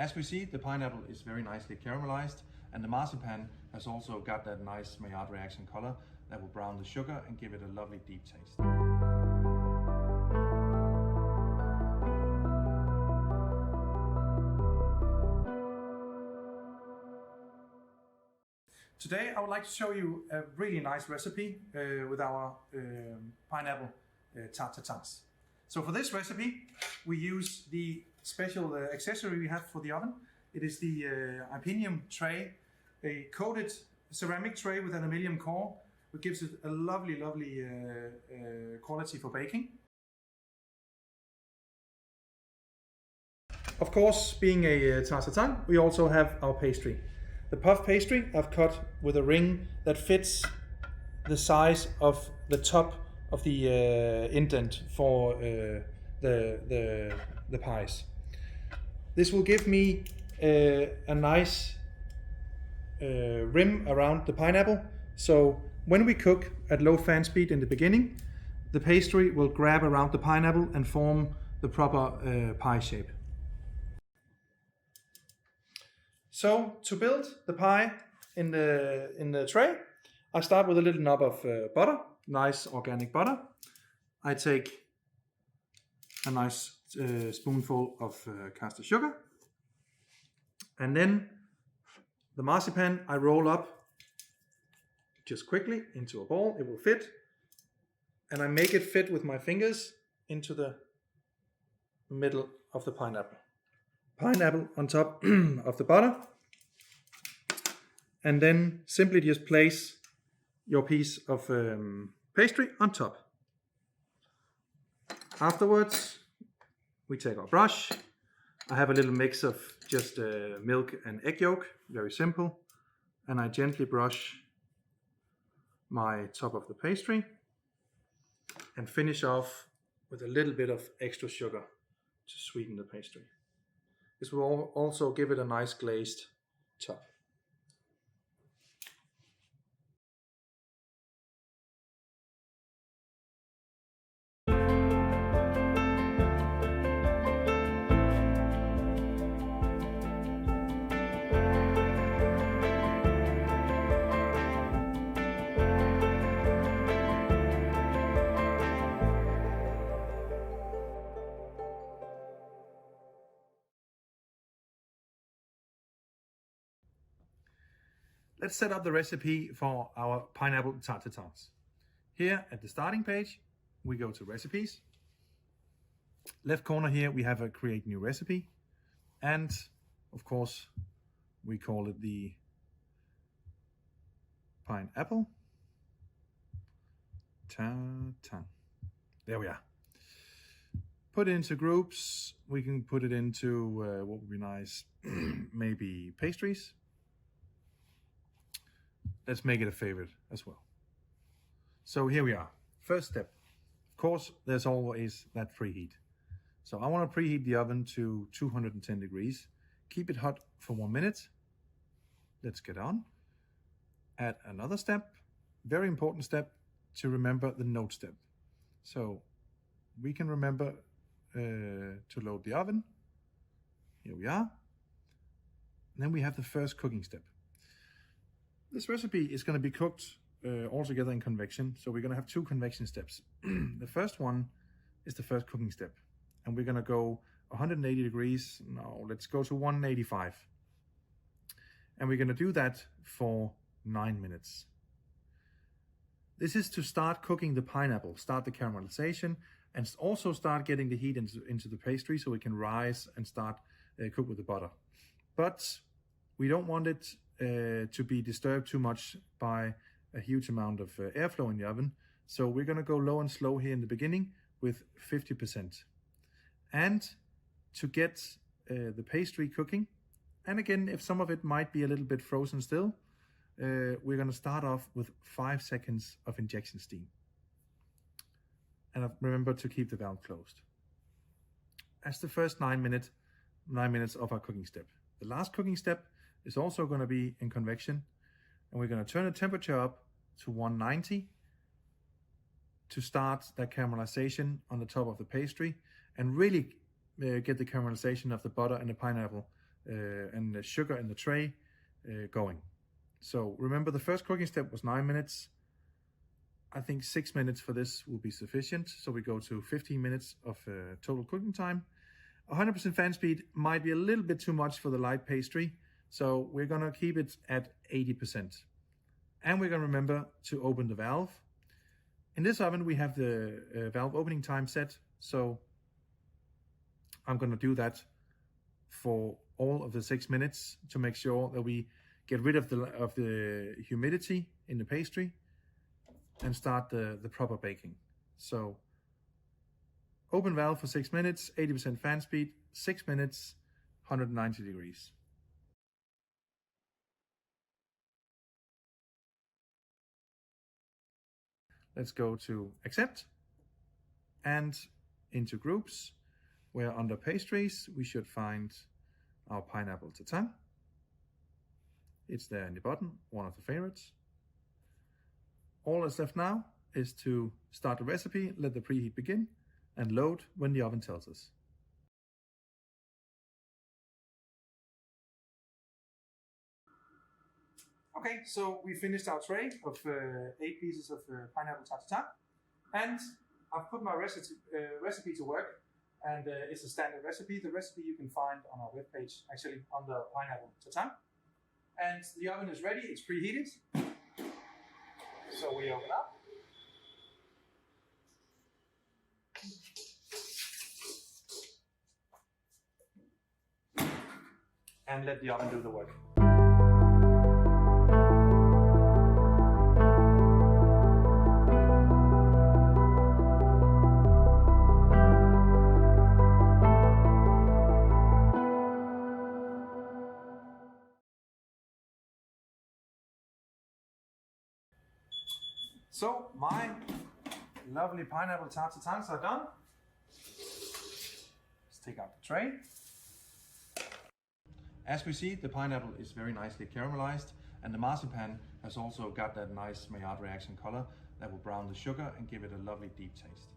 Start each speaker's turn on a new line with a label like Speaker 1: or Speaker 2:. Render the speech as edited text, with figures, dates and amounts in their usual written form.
Speaker 1: As we see, the pineapple is very nicely caramelized, and the marzipan has also got that nice Maillard reaction color that will brown the sugar and give it a lovely deep taste. Today I would like to show you a really nice recipe with our pineapple Tarte Tatin. So for this recipe we use the special accessory we have for the oven. It is the aluminium tray, a coated ceramic tray with an aluminium core, which gives it a lovely quality for baking. Of course, being a Tarte Tatin, we also have our pastry. The puff pastry I've cut with a ring that fits the size of the top of the indent for the pies. This will give me a nice rim around the pineapple. So when we cook at low fan speed in the beginning, the pastry will grab around the pineapple and form the proper pie shape. So to build the pie in the tray, I start with a little knob of butter, nice organic butter. I take a nice spoonful of caster sugar, and then the marzipan I roll up just quickly into a ball. It will fit, and I make it fit with my fingers into the middle of the pineapple. Pineapple on top of the butter, and then simply just place your piece of pastry on top. Afterwards, we take our brush. I have a little mix of just milk and egg yolk, very simple, and I gently brush my top of the pastry and finish off with a little bit of extra sugar to sweeten the pastry. This will also give it a nice glazed top. Let's set up the recipe for our pineapple Tarte Tatin. Here at the starting page, we go to recipes. Left corner here, we have a create new recipe. And of course, we call it the pineapple Tatin. There we are. Put it into groups. We can put it into, what would be nice, maybe pastries. Let's make it a favorite as well. So here we are. First step. Of course, there's always that preheat. So I want to preheat the oven to 210 degrees. Keep it hot for 1 minute. Let's get on. Add another step. Very important step to remember the note step. So we can remember to load the oven. Here we are. And then we have the first cooking step. This recipe is going to be cooked all together in convection. So we're going to have 2 convection steps. The first one is the first cooking step. And we're going to go 180 degrees. No, let's go to 185. And we're going to do that for 9 minutes. This is to start cooking the pineapple, start the caramelization, and also start getting the heat into the pastry so it can rise and start cook with the butter. But we don't want it to be disturbed too much by a huge amount of airflow in the oven. So we're going to go low and slow here in the beginning with 50%. And to get the pastry cooking, and again, if some of it might be a little bit frozen still, we're going to start off with 5 seconds of injection steam. And remember to keep the valve closed. That's the first 9 minutes of our cooking step. The last cooking step is also going to be in convection, and we're going to turn the temperature up to 190 to start that caramelization on the top of the pastry and really get the caramelization of the butter and the pineapple and the sugar in the tray going. So remember, the first cooking step was 9 minutes. I think 6 minutes for this will be sufficient. So we go to 15 minutes of total cooking time. 100% fan speed might be a little bit too much for the light pastry. So we're gonna keep it at 80%. And we're gonna remember to open the valve. In this oven, we have the valve opening time set. So I'm gonna do that for all of the 6 minutes to make sure that we get rid of the humidity in the pastry and start the proper baking. So open valve for 6 minutes, 80% fan speed, 6 minutes, 190 degrees. Let's go to accept and into groups, where under pastries we should find our pineapple tatin. It's there in the bottom, one of the favorites. All that's left now is to start the recipe, let the preheat begin, and load when the oven tells us. Okay, so we finished our tray of 8 pieces of pineapple tarte tatin, and I've put my recipe to work, and it's a standard recipe. The recipe you can find on our webpage, actually under pineapple tatin. And the oven is ready, it's preheated. So we open up. And let the oven do the work. So my lovely pineapple tarte tatins are done. Let's take out the tray. As we see, the pineapple is very nicely caramelized, and the marzipan has also got that nice Maillard reaction color that will brown the sugar and give it a lovely deep taste.